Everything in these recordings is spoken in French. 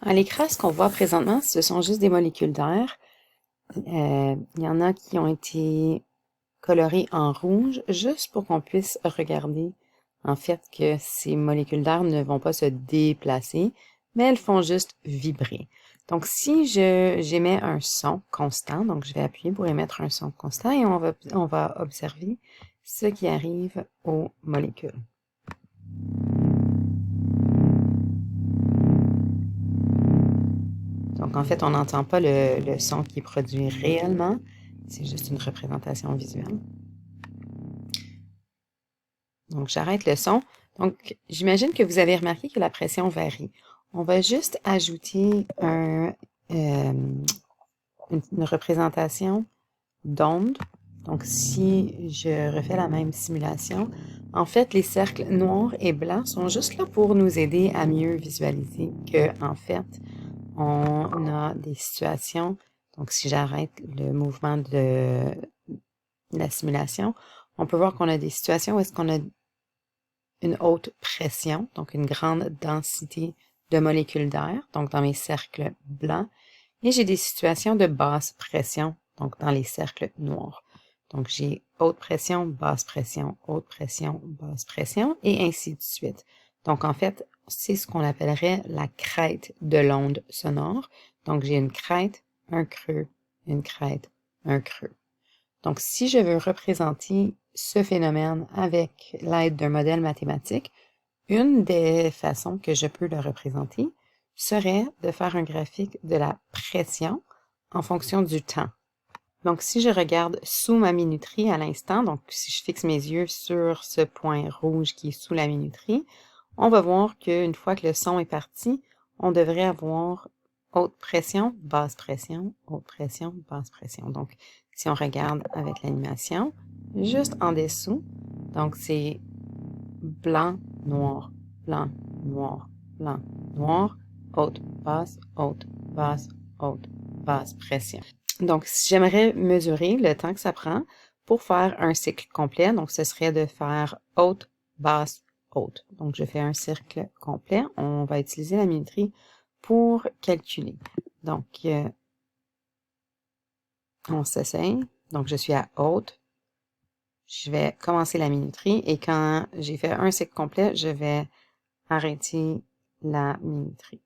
À l'écran, ce qu'on voit présentement, ce sont juste des molécules d'air. Il y en a qui ont été colorées en rouge, juste pour qu'on puisse regarder, en fait, que ces molécules d'air ne vont pas se déplacer, mais elles font juste vibrer. Donc, si j'émets un son constant, donc je vais appuyer pour émettre un son constant et on va observer ce qui arrive aux molécules. Donc, en fait, on n'entend pas le son qui est produit réellement. C'est juste une représentation visuelle. Donc, j'arrête le son. Donc, j'imagine que vous avez remarqué que la pression varie. On va juste ajouter une représentation d'onde. Donc, si je refais la même simulation, en fait, les cercles noirs et blancs sont juste là pour nous aider à mieux visualiser que, en fait, on a des situations. Donc, si j'arrête le mouvement de la simulation, on peut voir qu'on a des situations où est-ce qu'on a une haute pression, donc une grande densité de molécules d'air, donc dans mes cercles blancs, et j'ai des situations de basse pression, donc dans les cercles noirs. Donc j'ai haute pression, basse pression, haute pression, basse pression, et ainsi de suite. Donc en fait, c'est ce qu'on appellerait la crête de l'onde sonore. Donc j'ai une crête, un creux, une crête, un creux. Donc si je veux représenter ce phénomène avec l'aide d'un modèle mathématique, une des façons que je peux le représenter serait de faire un graphique de la pression en fonction du temps. Donc, si je regarde sous ma minuterie à l'instant, donc si je fixe mes yeux sur ce point rouge qui est sous la minuterie, on va voir qu'une fois que le son est parti, on devrait avoir haute pression, basse pression, haute pression, basse pression. Donc, si on regarde avec l'animation, juste en dessous, donc c'est blanc, noir, blanc, noir, blanc, noir, haute, basse, haute, basse, haute, basse pression. Donc, si j'aimerais mesurer le temps que ça prend pour faire un cycle complet, donc ce serait de faire haute, basse, haute. Donc, je fais un cercle complet. On va utiliser la minuterie pour calculer. Donc, on s'essaye. Donc, je suis à haute. Je vais commencer la minuterie et quand j'ai fait un cycle complet, je vais arrêter la minuterie.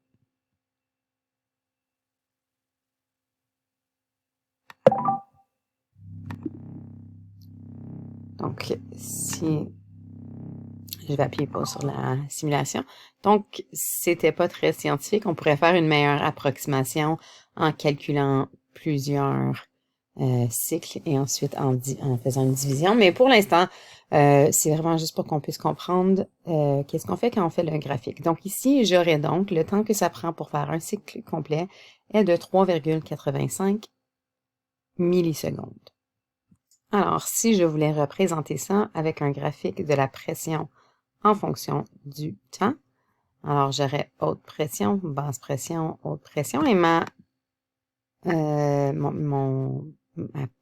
Donc, si je vais appuyer pause sur la simulation. Donc, c'était pas très scientifique. On pourrait faire une meilleure approximation en calculant plusieurs cycles et ensuite en faisant une division. Mais pour l'instant, c'est vraiment juste pour qu'on puisse comprendre qu'est-ce qu'on fait quand on fait le graphique. Donc ici, j'aurais donc le temps que ça prend pour faire un cycle complet est de 3,85 millisecondes. Alors, si je voulais représenter ça avec un graphique de la pression en fonction du temps, alors j'aurais haute pression, basse pression, haute pression, et ma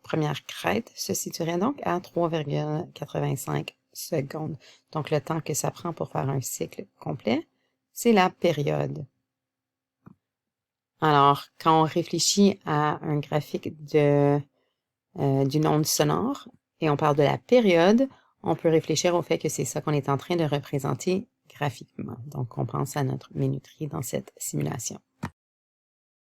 première crête se situerait donc à 3,85 secondes. Donc, le temps que ça prend pour faire un cycle complet, c'est la période. Alors, quand on réfléchit à un graphique d'une onde sonore et on parle de la période, on peut réfléchir au fait que c'est ça qu'on est en train de représenter graphiquement. Donc, on pense à notre minuterie dans cette simulation.